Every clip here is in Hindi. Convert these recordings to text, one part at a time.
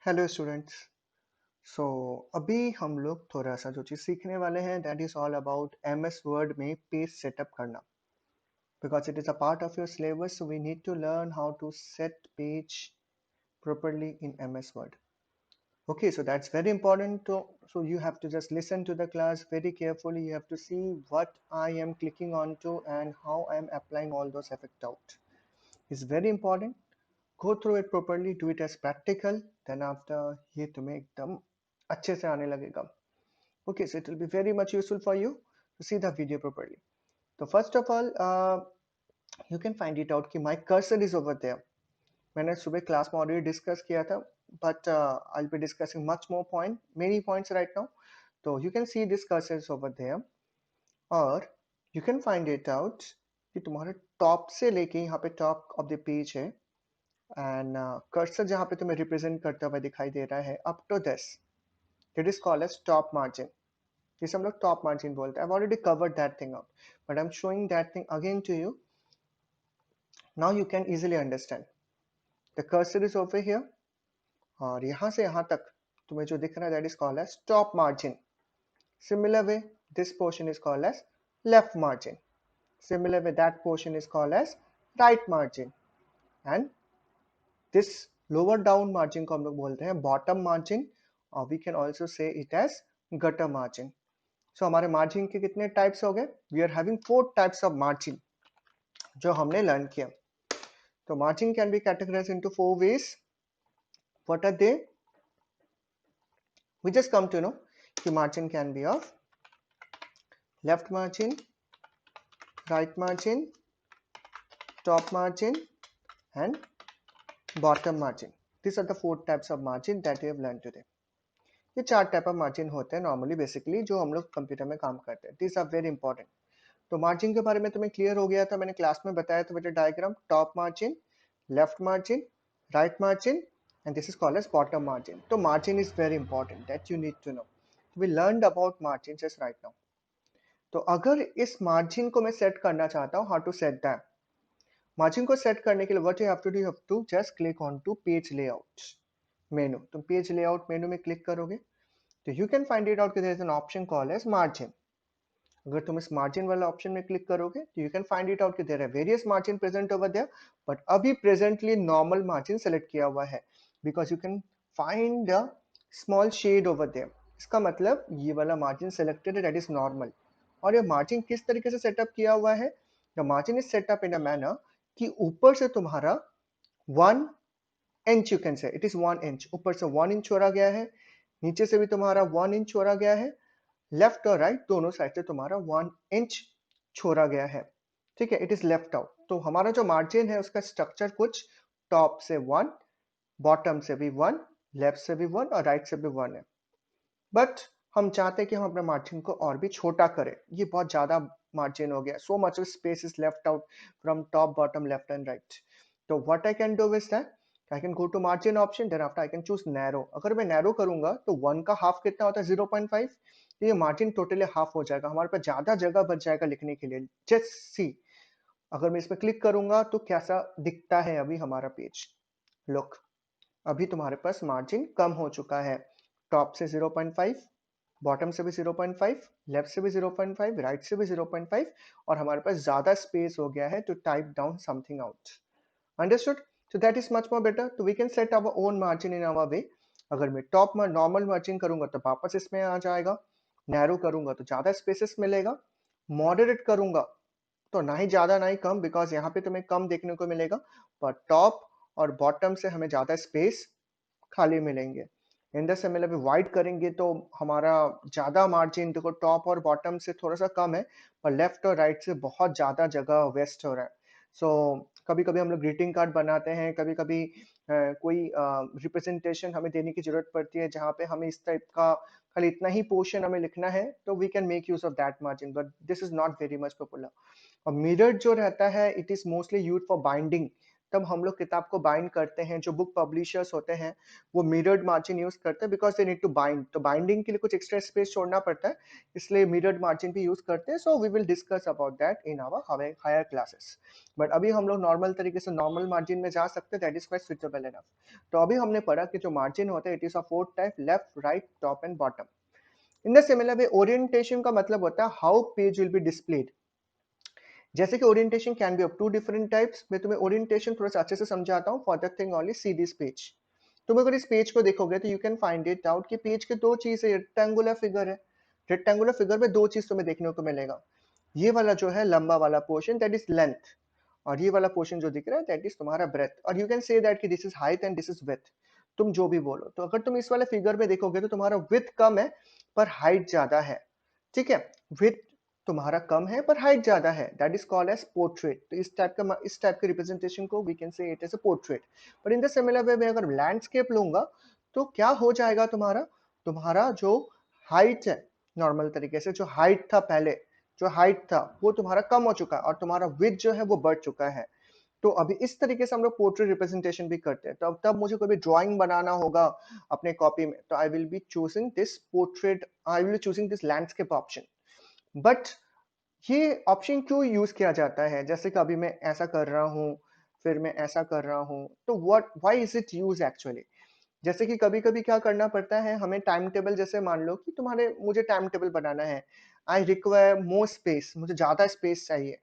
Hello students. सो अभी हम लोग थोड़ा सा जो चीज़ सीखने वाले हैं that is all about MS Word में पेज सेटअप करना because it is a part of your syllabus so we need to learn how to set page properly in MS Word. Okay, so that's very important. So you have to just listen to the class very carefully. You have to see what I am clicking onto and how I am applying all those effects out. It's very important. Go through it properly, do it as practical, then after ये तुम्हें एकदम अच्छे से आने लगेगा. Okay, so it will be very much useful for you to see the video properly. So first of all, you can find it out कि my cursor is over there. मैंने सुबह क्लास में ऑलरेडी डिस्कस किया था, but I'll be discussing much more many points right now. So you can see this cursor is over there, और you can find it out कि तुम्हारे टॉप से लेके यहाँ पे टॉप ऑफ द पेज है एंड कर्सर जहाँ पे तुम्हें रिप्रेजेंट करता हुआ दिखाई दे रहा है up to this it is called as top margin. जिसे हम लोग टॉप मार्जिन बोलते हैं. I've already covered that thing up, but I'm showing that thing again to you. Now you can easily understand. The cursor is over here, और यहाँ से यहाँ तक तुम्हें जो दिख रहा है that is called as top margin. Similar way, this portion is called as left margin. Similar way, that portion is called as right margin. And this lower down margin को हम लोग बोलते हैं bottom margin, और we can also say it as gutter margin. So हमारे मार्जिन के कितने टाइप्स हो गए? We are having 4 types of margin जो हमने लर्न किया. तो margin can be categorised into 4 ways. What are they? We just come to know कि margin can be of left margin, right margin, top margin and bottom margin. These are the 4 types of margin that we have learned today. ये 4 टाइप ऑफ मार्जिन होते हैं नॉर्मली बेसिकली जो हम लोग कंप्यूटर में काम करते हैं. These are very important. तो मार्जिन के बारे में तुम्हें क्लियर हो गया था, मैंने क्लास में बताया था बेटा diagram. Top margin, left margin, right margin and this is called as bottom margin. तो margin is very important that you need to know. We learned about margin just right now. तो अगर इस मार्जिन को मैं सेट करना चाहता हूँ, how to set that? Margin को सेट करने के लिए what you have to do, you have to just click on to page layout menu. तुम पेज लेआउट मेनू में क्लिक करोगे तो you can find it out कि there is an option called as margin. अगर तुम इस मार्जिन वाला ऑप्शन में क्लिक करोगे तो you can find it out कि there are various margin present over there, but अभी प्रेजेंटली नॉर्मल मार्जिन सेलेक्ट किया हुआ है because you can find the small shade over there. इसका मतलब ये वाला मार्जिन सेलेक्टेड है दैट इज नॉर्मल. और ये मार्जिन किस तरीके से सेटअप किया हुआ है? The margin is setup in a manner कि ऊपर से तुम्हारा 1 inch, you can say it is 1 inch. ऊपर से 1 इंच छोड़ा गया है, नीचे से भी तुम्हारा 1 इंच छोड़ा गया है, लेफ्ट और राइट दोनों साइड से तुम्हारा 1 इंच छोड़ा गया है. ठीक है, इट इज लेफ्ट आउट. तो हमारा जो मार्जिन है उसका स्ट्रक्चर कुछ टॉप से 1, बॉटम से भी 1, लेफ्ट से भी 1 और राइट से भी 1 है. बट हम चाहते हैं कि हम अपने मार्जिन को और भी छोटा करें. ये बहुत ज्यादा मार्जिन हो गया. So much space is left out from top, bottom, left and right. तो what I can do is that I can go to margin option, then after I can choose narrow. अगर मैं नैरो करूंगा तो 1 का हाफ कितना होता है? 0.5. तो ये मार्जिन टोटली हाफ हो जाएगा, हमारे पास ज्यादा जगह बच जाएगा लिखने के लिए. जस्ट सी, अगर मैं इस पर क्लिक करूंगा तो कैसा दिखता है अभी हमारा पेज. लुक, अभी तुम्हारे पास मार्जिन कम हो चुका है. टॉप से 0.5, बॉटम से भी 0.5, लेफ्ट से भी 0.5, राइट से भी 0.5, और हमारे पास ज्यादा स्पेस हो गया है to type down something out. Understood? So that is much more better. So we can set our own margin in our way. अगर मैं टॉप में नॉर्मल मार्जिन करूंगा तो वापस इसमें आ जाएगा. नैरो करूंगा तो ज्यादा स्पेसेस मिलेगा. मॉडरेट करूंगा तो ना ही ज्यादा ना ही कम, बिकॉज यहाँ पे तुम्हें कम देखने को मिलेगा, पर टॉप और बॉटम से हमें ज्यादा स्पेस खाली मिलेंगे. इन द सिमिलर वे वाइड करेंगे तो हमारा ज्यादा मार्जिन देखो टॉप और बॉटम से थोड़ा सा कम है, पर लेफ्ट और राइट से बहुत ज्यादा जगह वेस्ट हो रहा है. सो कभी कभी हम लोग ग्रीटिंग कार्ड बनाते हैं, कभी कभी कोई रिप्रेजेंटेशन हमें देने की जरूरत पड़ती है जहाँ पे हमें इस टाइप का खाली इतना ही पोर्शन हमें लिखना है, तो we can make use of that margin, but this is not very much popular. और मिरर जो रहता है it is mostly use for binding तब हम लोग किताब को बाइंड करते हैं। जो बुक पब्लिशर्स होते हैं, वो मिरर्ड मार्जिन यूज़ करते हैं because they need to bind. तो बाइंडिंग के लिए कुछ एक्स्ट्रा स्पेस छोड़ना पड़ता है, इसलिए मिरर्ड मार्जिन भी यूज़ करते हैं। So we will discuss about that in our higher classes. But अभी हम लोग नॉर्मल तरीके से नॉर्मल मार्जिन में जा सकते हैं, that is quite suitable enough. तो अभी हमने पढ़ा कि जो मार्जिन होता है, it is of 4 type, left, right, top and bottom. In the similar way orientation का मतलब होता है how page will be displayed. जैसे कि orientation can be of two different types. मैं तुम्हें ओरिएंटेशन थोड़ा सा अच्छे से समझाता हूँ। For that thing only see this page. तुम अगर इस पेज को देखोगे तो you can find it out कि पेज के दो चीज है, रेक्टेंगुलर फिगर है। रेक्टेंगुलर फिगर में दो चीज तुम्हें देखने को मिलेगा। ये वाला जो है लंबा वाला पोर्शन, दैट इज लेंथ, और ये वाला पोर्शन जो दिख रहा है दैट इज तुम्हारा ब्रेथ। और यू कैन से दैट कि this is height and this is width. तुम जो भी बोलो, तो अगर तुम इस वाले फिगर में देखोगे तो तुम्हारा विड्थ कम है पर हाइट ज्यादा है। ठीक है, विड्थ तुम्हारा कम है पर हाइट ज्यादा है, that is called as portrait. तो इस टाइप के रिप्रेजेंटेशन को we can say it is a portrait. पर इन द सिमिलर वे में अगर लैंडस्केप लूंगा तो क्या हो जाएगा, तुम्हारा तुम्हारा जो हाइट है, नॉर्मल तरीके से जो हाइट था पहले, जो हाइट था वो तुम्हारा कम हो चुका है और तुम्हारा विड्थ जो है वो बढ़ चुका है। तो अभी इस तरीके से हम लोग पोर्ट्रेट रिप्रेजेंटेशन भी करते हैं। तब मुझे कोई भी ड्राइंग बनाना होगा अपने कॉपी में, तो आई will be choosing this portrait, I will choosing this landscape option. But ये ऑप्शन क्यों यूज किया जाता है? जैसे कि अभी मैं ऐसा कर रहा हूँ, फिर मैं ऐसा कर रहा हूँ, तो what why is it use actually? जैसे कि कभी कभी क्या करना पड़ता है हमें, टाइम टेबल, जैसे मान लो कि मुझे टाइम टेबल बनाना है। आई रिक्वायर मोर स्पेस, मुझे ज्यादा स्पेस चाहिए।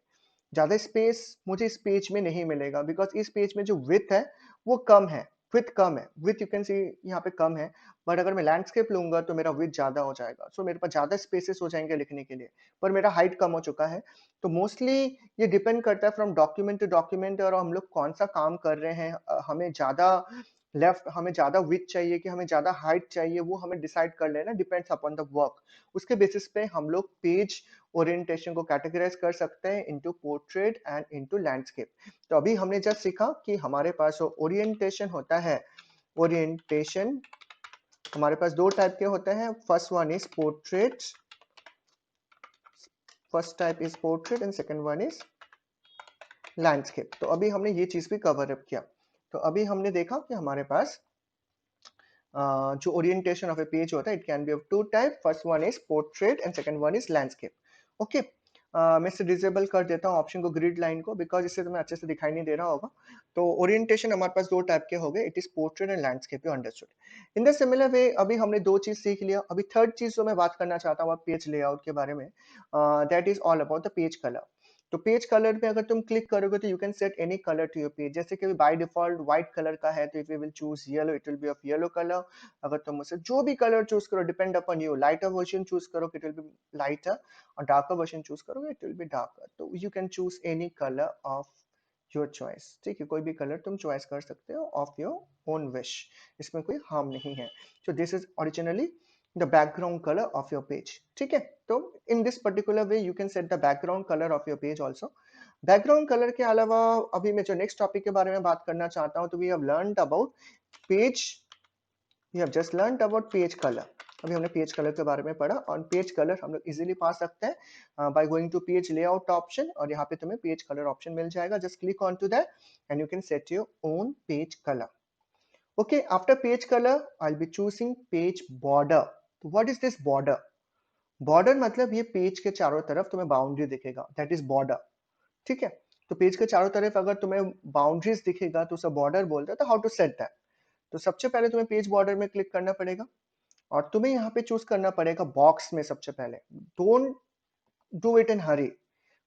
ज़्यादा स्पेस मुझे इस पेज में नहीं मिलेगा बिकॉज़ इस पेज में जो विड्थ है वो कम है, विड्थ कम है। विड्थ यू कैन सी यहाँ पे कम है, बट अगर मैं लैंडस्केप लूँगा तो मेरा विड्थ ज़्यादा हो जाएगा। सो मेरे पास ज़्यादा स्पेसेस हो जाएँगे लिखने के लिए, पर मेरा हाइट कम हो चुका है। तो मोस्टली ये डिपेंड करता है फ्रॉम डॉक्यूमेंट टू डॉक्यूमेंट, और हम लोग कौन-सा काम कर रहे हैं। हमें ज़्यादा विड्थ चाहिए कि हमें ज़्यादा हाइट चाहिए, वो हमें डिसाइड कर लेना, डिपेंड्स अपॉन द वर्क। उसके बेसिस पे हम लोग पेज ओरिएंटेशन को कैटेगराइज कर सकते हैं into portrait and into landscape. तो अभी हमने जस्ट सीखा कि हमारे पास जो ओरिएंटेशन होता है, ओरिएंटेशन हमारे पास दो टाइप के होते हैं। First one is portrait, first type is portrait and second one is landscape. तो अभी हमने ये चीज भी कवर अप किया। तो अभी हमने देखा कि हमारे पास जो ओरिएंटेशन ऑफ ए पेज होता है, it can be of two type. First one is portrait and second one is landscape. Okay, मैं इसे डिसेबल कर देता हूँ ऑप्शन को, ग्रिड लाइन को, बिकॉज इससे तुम्हें अच्छे से दिखाई नहीं दे रहा होगा। तो ओरिएंटेशन हमारे पास दो टाइप के हो गए, it is portrait and landscape, you understood. In the similar वे अभी हमने दो चीज सीख लिया। अभी थर्ड चीज जो मैं बात करना चाहता हूँ पेज लेआउट के बारे में, that is all about the page colour. तो पेज कलर पे अगर तुम क्लिक करोगे तो you can set any colour to your page. जैसे कि बाय डिफॉल्ट व्हाइट कलर का है, तो if you will choose yellow, it will be of yellow colour. अगर तुम मुझसे जो भी कलर चूज करो, depend upon you. Lighter version choose करो, इट विल बी लाइटर, और डार्कर वर्जन चूज करोगे, इट विल बी डार्कर। तो you can choose any colour of your choice. ठीक है, कोई भी कलर तुम चॉइस कर सकते हो ऑफ योर ओन विश, इसमें कोई हार्म नहीं है। So this is originally the background colour of your page. ठीक है, तो in this particular way you can set the background colour of your page also. Background colour के अलावा अभी मैं जो नेक्स्ट टॉपिक के बारे में बात करना चाहता हूँ, तो we have learned about page, we have just learned about page colour. अभी हमने पेज कलर के बारे में पढ़ा, और पेज कलर हम लोग इजीली पा सकते हैं by going to page layout option, और यहाँ पे तुम्हें पेज कलर ऑप्शन मिल जाएगा। Just click on to that and you can set your own page colour. Okay, after page colour I will be choosing page border. तो what is this border? Border मतलब ये पेज के चारों तरफ तुम्हें बाउंड्री दिखेगा, दैट इज बॉर्डर। ठीक है, तो पेज के चारों तरफ अगर तुम्हें बाउंड्रीज दिखेगा तो उसे बॉर्डर बोलते हैं। तो हाउ टू सेट दैट? तो सबसे पहले तुम्हें पेज बॉर्डर में क्लिक करना पड़ेगा, और तुम्हें यहाँ पे चूज करना पड़ेगा बॉक्स में। सबसे पहले डोंट डू इट इन हरी,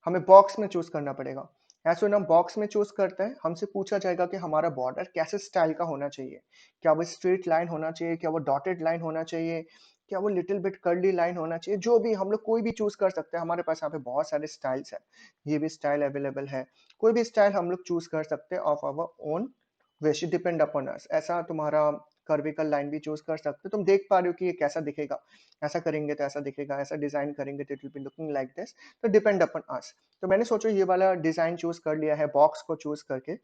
हमें बॉक्स में चूज करना पड़ेगा। ऐसे हम बॉक्स में चूज करते हैं, हमसे पूछा जाएगा कि हमारा बॉर्डर कैसे स्टाइल का होना चाहिए। क्या वो स्ट्रेट लाइन होना चाहिए, क्या वो डॉटेड लाइन होना चाहिए, क्या वो लिटिल बिट कर्ली लाइन होना चाहिए। जो भी, हम लोग कोई भी चूज कर सकते हैं। हमारे पास यहाँ पे बहुत सारे स्टाइल्स है, ये भी स्टाइल अवेलेबल है। कोई भी स्टाइल हम लोग चूज कर सकते हैं of our own wish, depend upon us. ऐसा तुम्हारा कर्विकल लाइन भी चूज कर सकते हो। तुम देख पा रहे हो कि ये कैसा दिखेगा, ऐसा करेंगे तो ऐसा दिखेगा, ऐसा डिजाइन करेंगे तो it will be looking like this. तो डिपेंड अपॉन अस। तो मैंने सोचो ये वाला डिजाइन चूज कर लिया है बॉक्स को चूज करके,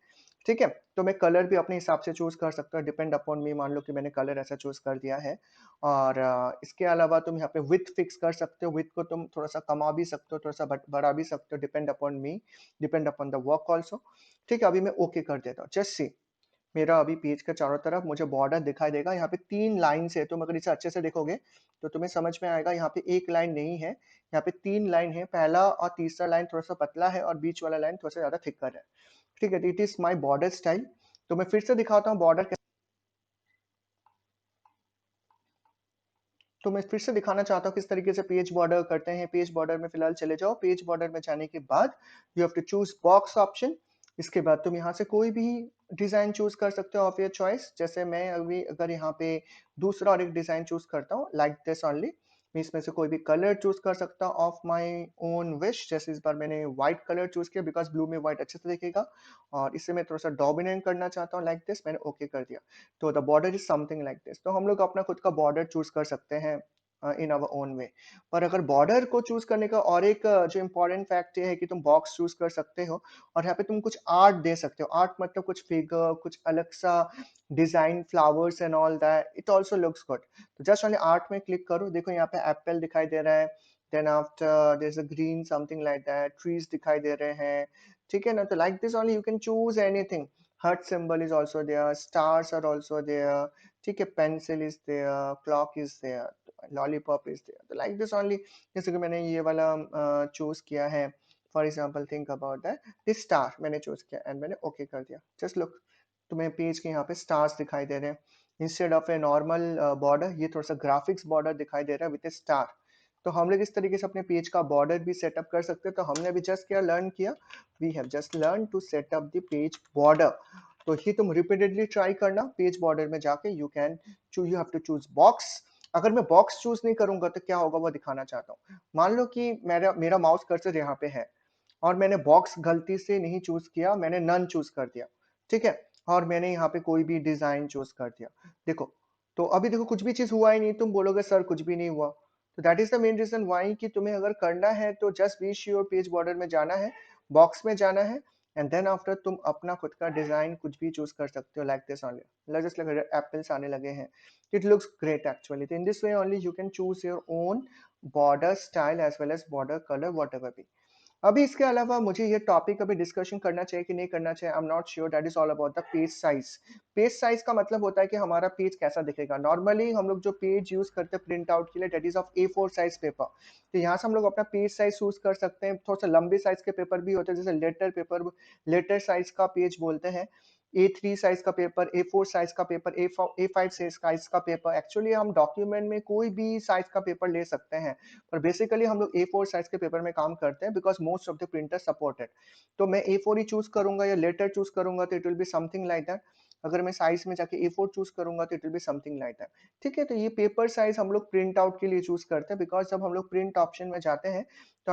ठीक है। तो मैं कलर भी अपने हिसाब से चूज कर सकता हूँ, डिपेंड अपॉन मी। मान लो कि मैंने कलर ऐसा चूज कर दिया है। और इसके अलावा तुम यहाँ पे विथ फिक्स कर सकते हो, विथ को तुम थोड़ा सा कमा भी सकते हो, थोड़ा सा बढ़ा भी सकते हो, depend upon me, depend upon the work also. ठीक है, अभी मैं ओके कर देता हूँ। जस्ट सी, मेरा अभी पेज के चारों तरफ मुझे बॉर्डर दिखाई देगा। यहाँ पे 3 लाइन है, तुम अगर इसे अच्छे से देखोगे तो तुम्हें समझ में आएगा। यहाँ पे एक लाइन नहीं है, यहाँ पे 3 लाइन है। पहला और तीसरा लाइन थोड़ा सा पतला है और बीच वाला लाइन थोड़ा सा ज्यादा थिकर है। ठीक है, it is my border style. तो मैं फिर से दिखाता हूँ बॉर्डर। तो मैं फिर से दिखाना चाहता हूँ किस तरीके से पेज बॉर्डर करते हैं। पेज बॉर्डर में फिलहाल चले जाओ। पेज बॉर्डर में जाने के बाद you have to choose box option. इसके बाद तुम यहाँ से कोई भी डिजाइन चूज कर सकते हो ऑफ योर चॉइस। जैसे मैं अभी अगर यहाँ पे दूसरा और एक डिजाइन चूज करता हूँ लाइक दिस ओनली, मैं इसमें से कोई भी कलर चूज कर सकता हूँ ऑफ माई ओन विश। जैसे इस बार मैंने व्हाइट कलर चूज किया बिकॉज ब्लू में व्हाइट अच्छे से दिखेगा, और इसे मैं थोड़ा सा डोमिनेंट करना चाहता हूँ लाइक दिस। मैंने ओके कर दिया। तो the border is something like this. तो हम लोग अपना खुद का बॉर्डर चूज कर सकते हैं इन आवर ओन वे। पर अगर बॉर्डर को चूज करने का और एक जो इंपॉर्टेंट फैक्ट ये है कि तुम बॉक्स चूज कर सकते हो और यहाँ पे तुम कुछ आर्ट दे सकते हो। आर्ट मतलब कुछ फिगर, कुछ अलग सा design, flowers and all that, it also looks good. तो जस्ट ओनली आर्ट में क्लिक करो। देखो यहाँ पे एप्पल दिखाई दे रहा है, then after there is a green something like that, trees दिखाई दे रहे हैं। ठीक है ना, तो like this only you can choose anything. Heart symbol is also there, stars are also there. ठीक है, pencil is there, clock is there, lollipop is there. तो लाइक दिस ओनली, जैसे कि मैंने ये वाला चूज किया है। For example think about that, this star मैंने चूज किया एंड मैंने ओके कर दिया। जस्ट लुक, तुम्हें पेज के यहाँ पे स्टार्स दिखाई दे रहे हैं। Instead of a normal border, ये थोड़ा सा ग्राफिक्स बॉर्डर दिखाई दे रहा है विद ए स्टार। तो हम लोग इस तरीके से अपने पेज का बॉर्डर भी सेटअप कर सकते हैं। तो हमने अभी जस्ट क्या लर्न किया, we have just learn to set up the page border. तो ही तुम रिपीटेडली ट्राई करना। पेज बॉर्डर में जाके you can you have to choose box. अगर मैं बॉक्स चूज नहीं करूंगा तो क्या होगा वो दिखाना चाहता हूँ। मान लो कि मेरा मेरा माउस कर्सर यहाँ पे है और मैंने बॉक्स गलती से नहीं चूज किया, मैंने नन चूज कर दिया। ठीक है, और मैंने यहाँ पे कोई भी डिजाइन चूज कर दिया। देखो, तो अभी देखो कुछ भी चीज हुआ ही नहीं। तुम बोलोगे सर कुछ भी नहीं हुआ। तो that is the main reason why कि तुम्हें अगर करना है तो just be sure page border में जाना है, बॉक्स में जाना है, एंड देन आफ्टर तुम अपना खुद का डिजाइन कुछ भी चूज कर सकते हो like this only. Just like apples आने लगे हैं, इट लुक्स ग्रेट एक्चुअली। तो in this way only you can choose your own border style as well as border colour whatever be. अभी इसके अलावा मुझे ये टॉपिक अभी डिस्कशन करना चाहिए कि नहीं करना चाहिए, I am not sure. That is all about the page size. Page size का मतलब होता है कि हमारा पेज कैसा दिखेगा। नॉर्मली हम लोग जो पेज यूज करते हैं प्रिंट आउट के लिए, that is of A4 size paper. तो यहाँ से हम लोग अपना पेज साइज चूज कर सकते हैं। थोड़ा सा लंबे साइज के पेपर भी होते हैं, जैसे लेटर पेपर, लेटर साइज का पेज बोलते हैं। A3 साइज का पेपर, A4 साइज का पेपर, A5 साइज का पेपर। एक्चुअली हम डॉक्यूमेंट में कोई भी साइज का पेपर ले सकते हैं, पर बेसिकली हम लोग A4 साइज के पेपर में काम करते हैं because most of the printer supported. तो मैं A4 ही चूज करूंगा या लेटर चूज करूंगा तो it will be something like that. अगर मैं साइज में जाके A4 चूज करूंगा तो it will be something like that. ठीक है, तो ये पेपर साइज हम लोग प्रिंट आउट के लिए चूज करते हैं बिकॉज जब हम लोग प्रिंट ऑप्शन में जाते हैं तो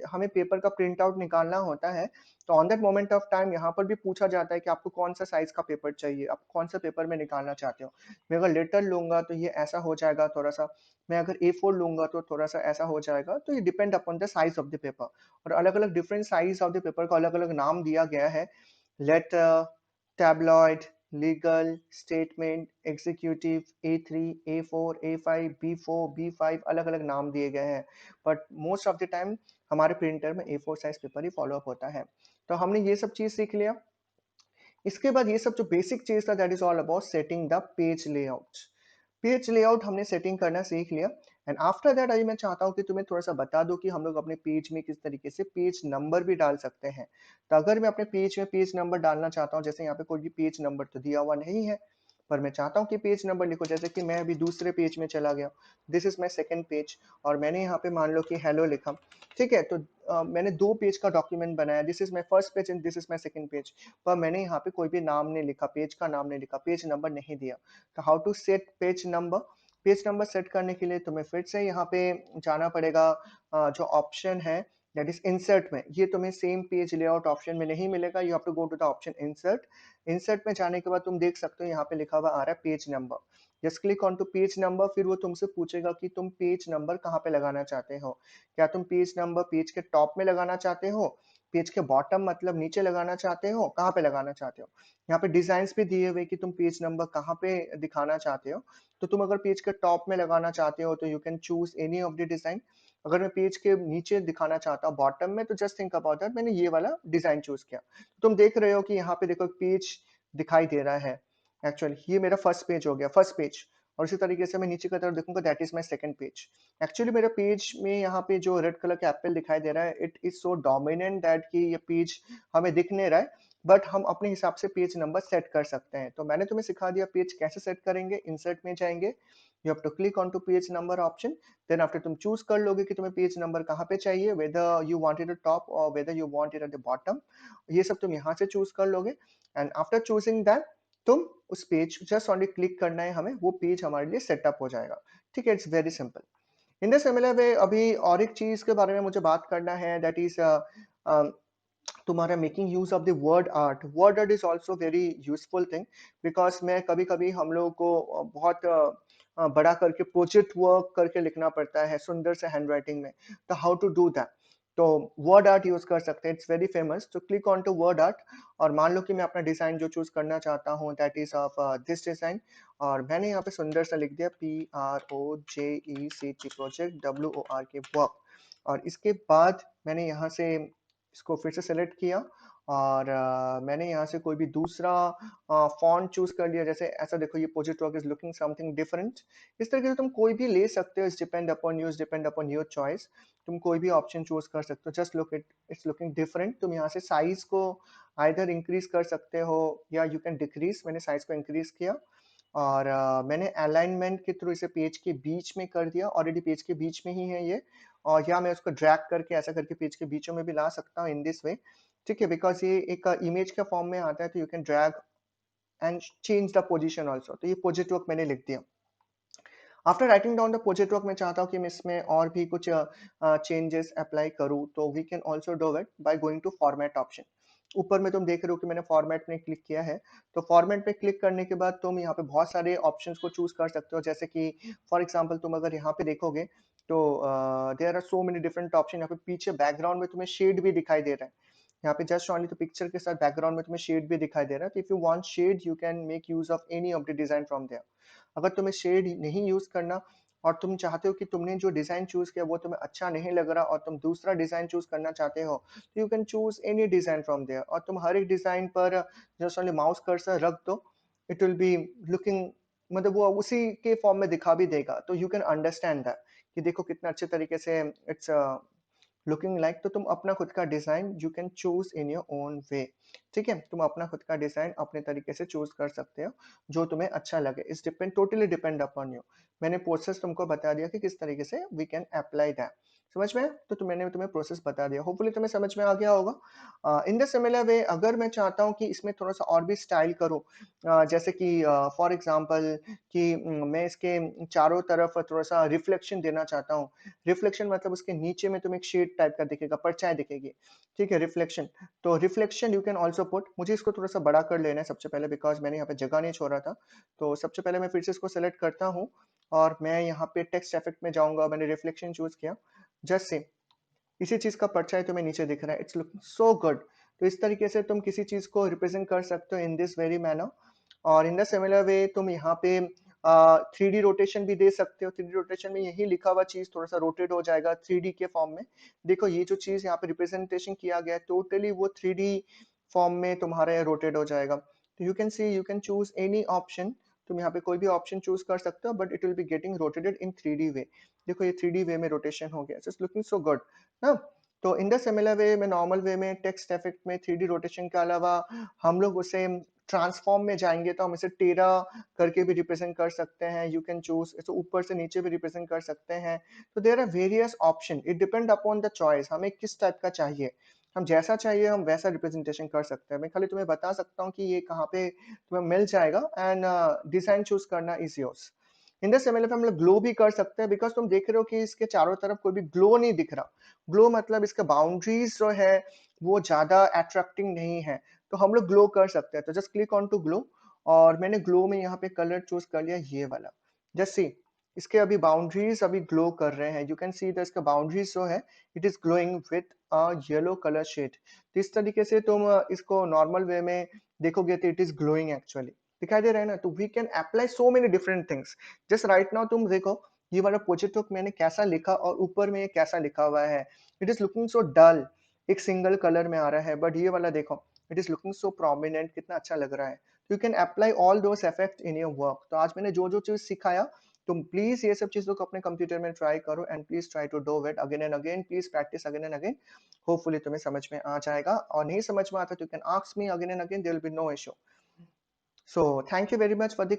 हमें पेपर का प्रिंट आउट निकालना होता है। तो on that moment of time यहाँ पर भी पूछा जाता है कि आपको कौन सा साइज का पेपर चाहिए, आप कौन सा पेपर में निकालना चाहते हो। मैं अगर लेटर लूंगा तो ये ऐसा हो जाएगा थोड़ा सा, मैं अगर A4 लूंगा तो थोड़ा सा ऐसा हो जाएगा। तो ये depend upon the size of the paper, और अलग अलग different size of the paper को अलग अलग नाम दिया गया है। Letter, tabloid, legal, statement, executive, A3, A4, A5, B4, B5, अलग अलग नाम दिए गए हैं। But most of the time हमारे प्रिंटर में A4 साइज पेपर ही फॉलो अप होता है। तो हमने ये सब चीज सीख लिया। इसके बाद ये सब जो बेसिक चीज था that is all about setting the page layout. Page layout हमने सेटिंग करना सीख लिया। एंड आफ्टर दैट अभी मैं चाहता हूँ कि तुम्हें थोड़ा सा बता दूं कि हम लोग अपने पेज में किस तरीके से पेज नंबर भी डाल सकते हैं। तो अगर मैं अपने पेज में पेज नंबर डालना चाहता हूँ, जैसे यहाँ पे कोई भी पेज नंबर तो दिया हुआ नहीं है, पर मैं चाहता हूँ कि पेज नंबर लिखो। जैसे कि मैं अभी दूसरे पेज में चला गया, this is my second page, और मैंने यहाँ पे मान लो कि हेलो लिखा। ठीक है, तो मैंने 2 पेज का डॉक्यूमेंट बनाया, this is my first page and this is my second page. पर मैंने यहाँ पे कोई भी नाम नहीं लिखा, पेज का नाम नहीं लिखा, पेज नंबर नहीं दिया। तो how to set page number. Page number set करने के लिए तुम्हें फिर से यहाँ पे जाना पड़ेगा। जो ऑप्शन है दैट इज इंसर्ट में। ये तुम्हें सेम पेज लेआउट ऑप्शन में नहीं मिलेगा, you have to go to the option insert. Insert में जाने के बाद तुम देख सकते हो यहाँ पे लिखा हुआ आ रहा है page number. Just click on to page number, फिर वो तुमसे पूछेगा कि तुम पेज नंबर कहाँ पे लगाना चाहते हो। क्या तुम पेज नंबर पेज के टॉप में लगाना चाहते हो, पेज के बॉटम मतलब नीचे लगाना चाहते हो, कहाँ पे लगाना चाहते हो। यहाँ पे डिजाइन भी दिए हुए कि तुम पेज नंबर कहाँ पे दिखाना चाहते हो। तो तुम अगर पेज के टॉप में लगाना चाहते हो तो you can choose any of the design. अगर मैं पेज के नीचे दिखाना चाहता हूँ बॉटम में, तो जस्ट थिंक अबाउट दैट, मैंने ये वाला डिजाइन चूज किया। तुम देख रहे हो कि यहाँ पे देखो पेज दिखाई दे रहा है। एक्चुअली ये मेरा फर्स्ट पेज हो गया, फर्स्ट पेज। और इसी तरीके से मैं नीचे की तरफ देखूंगा, that is my second page. Actually मेरा पेज में यहाँ पे जो रेड कलर का एप्पल दिखाई दे रहा है, it is so dominant that कि ये पेज हमें दिख नहीं रहा है, बट हम अपने हिसाब से पेज नंबर सेट कर सकते हैं। तो मैंने तुम्हें सिखा दिया पेज कैसे सेट करेंगे। इंसर्ट में जाएंगे, you have to click on to page number option. Then after तुम चूज कर लोगे कि तुम्हें पेज नंबर कहाँ पे चाहिए, whether you want it at top or whether you want it at the bottom. ये सब तुम यहाँ से चूज कर लोगे। एंड आफ्टर चूजिंग दैट, तुम उस पेज जस्ट ओनली क्लिक करना है हमें, वो पेज हमारे लिए सेटअप हो जाएगा। ठीक है, it's very simple. In the similar वे अभी और एक चीज के बारे में मुझे बात करना है, दैट इज तुम्हारा making use of the word art. Word art is also very useful thing, because मैं कभी कभी हम लोगों को बहुत बड़ा करके प्रोजेक्ट वर्क करके लिखना पड़ता है सुंदर से हैंड राइटिंग में। तो हाउ टू डू दैट, तो वर्ड आर्ट यूज कर सकते हैं, इट्स वेरी फेमस। तो click on to word art, और मान लो कि मैं अपना डिजाइन जो चूज करना चाहता हूँ that is of this design. और मैंने यहाँ पे सुंदर सा लिख दिया PROJECT, प्रोजेक्ट, WOR के वर्क। और इसके बाद मैंने यहाँ से इसको फिर से सेलेक्ट किया, और मैंने यहाँ से कोई भी दूसरा फॉन्ट चूज कर लिया। जैसे ऐसा देखो, ये project work is looking something different. इस तरीके से तुम कोई भी ले सकते हो, it's depend upon use, depend upon your choice. तुम कोई भी ऑप्शन चूज कर सकते हो। Just look it, it's looking different. तुम यहाँ से साइज को आइदर इंक्रीज कर सकते हो या यू कैन डिक्रीज। मैंने साइज को इंक्रीज किया, और मैंने अलाइनमेंट के थ्रू इसे पेज के बीच में कर दिया। ऑलरेडी पेज के बीच में ही है ये, और या मैं उसको ड्रैग करके ऐसा करके पेज के बीचों में भी ला सकता हूँ इन दिस वे। ठीक है, बिकॉज ये एक इमेज के फॉर्म में आता है, तो you can drag and change the position also. तो ये प्रोजेक्ट वर्क मैंने लिख दिया। After writing down the project work, मैं चाहता हूँ कि मैं इसमें और भी कुछ चेंजेस अप्लाई करूँ, तो we can also do it by going to format option. ऊपर में तुम देख रहे हो कि मैंने फॉर्मेट में क्लिक किया है। तो फॉर्मेट पे क्लिक करने के बाद तुम यहाँ पे बहुत सारे ऑप्शंस को चूज कर सकते हो। जैसे कि फॉर एग्जांपल तुम अगर यहाँ पे देखोगे, तो there are so many different option. यहाँ पे पीछे बैकग्राउंड में तुम्हें शेड भी दिखाई दे रहा है। यहाँ पे जस्ट ओनली तो पिक्चर के साथ बैकग्राउंड में तुम्हें शेड भी दिखाई दे रहा है। तो if you want shade, you can make use of any of the design from there. अगर तुम्हें शेड नहीं यूज करना, और तुम चाहते हो कि तुमने जो डिजाइन चूज किया वो तुम्हें अच्छा नहीं लग रहा, और तुम दूसरा डिजाइन चूज करना चाहते हो, तो you can choose any design from there. और तुम हर एक डिजाइन पर जस्ट ओनली माउस कर्सर रख दो, इट विल बी लुकिंग, मतलब वो उसी के फॉर्म में दिखा भी देगा। तो यू कैन अंडरस्टैंड दैट कि देखो कितना अच्छे तरीके से इट्स लुकिंग लाइक। तो तुम अपना खुद का design you can choose in your own way. ठीक है, तुम अपना खुद का डिजाइन अपने तरीके से चूज कर सकते हो, जो तुम्हें अच्छा लगे। इस depend, totally depend upon you. मैंने प्रोसेस तुमको बता दिया कि किस तरीके से वी कैन अप्लाई दैट। समझ में? तो मैंने तुम्हें प्रोसेस बता दिया, होपफुली तुम्हें समझ में आ गया होगा। इन द सिमिलर वे, अगर मैं चाहता हूँ कि इसमें थोड़ा सा और भी स्टाइल करूँ, जैसे कि फॉर एग्जांपल कि मैं इसके चारों तरफ थोड़ा सा रिफ्लेक्शन देना चाहता हूँ। रिफ्लेक्शन मतलब उसके नीचे में तुम्हें एक शेड टाइप का दिखेगा, परछाई दिखेगी। ठीक है, रिफ्लेक्शन। तो reflection you can also put. मुझे इसको थोड़ा सा बड़ा कर लेना है सबसे पहले, बिकॉज मैंने यहाँ पे जगह नहीं छोड़ा था। तो सबसे पहले मैं फिर से इसको सेलेक्ट करता हूँ, और मैं यहाँ पे टेक्स्ट इफेक्ट में जाऊंगा। मैंने रिफ्लेक्शन चूज किया, जस्ट से इसी चीज का परछाई तुम्हें नीचे दिख रहा है, इट्स लुकिंग सो गुड। तो इस तरीके से तुम किसी चीज को रिप्रेजेंट कर सकते हो इन दिस वेरी मैनर। और इन द सिमिलर वे तुम यहाँ पे 3D रोटेशन भी दे सकते हो। 3D रोटेशन में यही लिखा हुआ चीज थोड़ा सा रोटेट हो जाएगा 3D के फॉर्म में। देखो ये जो चीज यहाँ पे रिप्रेजेंटेशन किया गया है, टोटली वो 3D फॉर्म में तुम्हारे रोटेट हो जाएगा। तो you can C, you can choose any option. तुम यहाँ पे कोई भी ऑप्शन चूज कर सकते हो, but it will be getting rotated in 3D वे। देखो ये 3D वे में रोटेशन हो गया, इट्स लुकिंग सो गुड ना। तो इन द सिमिलर वे में नॉर्मल वे में टेक्स्ट इफेक्ट में 3D रोटेशन के अलावा हम लोग उसे ट्रांसफॉर्म में जाएंगे, तो हम इसे टेरा करके भी रिप्रेजेंट कर सकते हैं। यू कैन चूज इसे ऊपर से नीचे भी रिप्रेजेंट कर सकते हैं। तो there are various option, it depend upon the choice, हमें किस टाइप का चाहिए। हम जैसा चाहिए हम वैसा रिप्रेजेंटेशन कर सकते हैं। मैं खाली तुम्हें बता सकता हूँ कि ये कहाँ पे तुम्हें मिल जाएगा, एंड डिजाइन चूज करना is yours. In the same way हम लोग ग्लो भी कर सकते हैं, बिकॉज़ तुम देख रहे हो कि इसके चारों तरफ कोई भी ग्लो नहीं दिख रहा। ग्लो मतलब इसका बाउंड्रीज़ जो है वो ज़्यादा अट्रैक्टिंग नहीं है, तो हम लोग ग्लो कर सकते हैं। तो just click on to glow, और मैंने ग्लो में यहाँ पे कलर चूज़ कर लिया ये वाला। जस्ट सी, इसके अभी बाउंड्रीज़ अभी ग्लो कर रहे हैं। यू कैन सी द इसका बाउंड्रीज़ जो है it is glowing with a yellow colour shade. तो इस तरीके से तुम इसको नॉर्मल वे में देखोगे तो इट इज़ ग्लोइंग एक्चुअली। दिखाई दे रहा है ना? तो we can apply so many different things. Just right now तुम देखो, ये वाला प्रोजेक्ट वर्क मैंने कैसा लिखा और ऊपर में ये कैसा लिखा हुआ है। इट इज़ लुकिंग सो डल, एक सिंगल कलर में आ रहा है, बट ये वाला देखो, it is looking so prominent, कितना अच्छा लग रहा है। You can apply all those effects in your work. तो आज मैंने जो-जो चीज़ सिखाया, तुम प्लीज़ ये सब चीज़ों को अपने कंप्यूटर में ट्राई करो, and please try to do it again and again. Please practise again and again. Hopefully तुम्हें समझ में आ जाएगा, और नहीं समझ में आता तो you can ask me again and again, there will be no issue. So thank you very much for the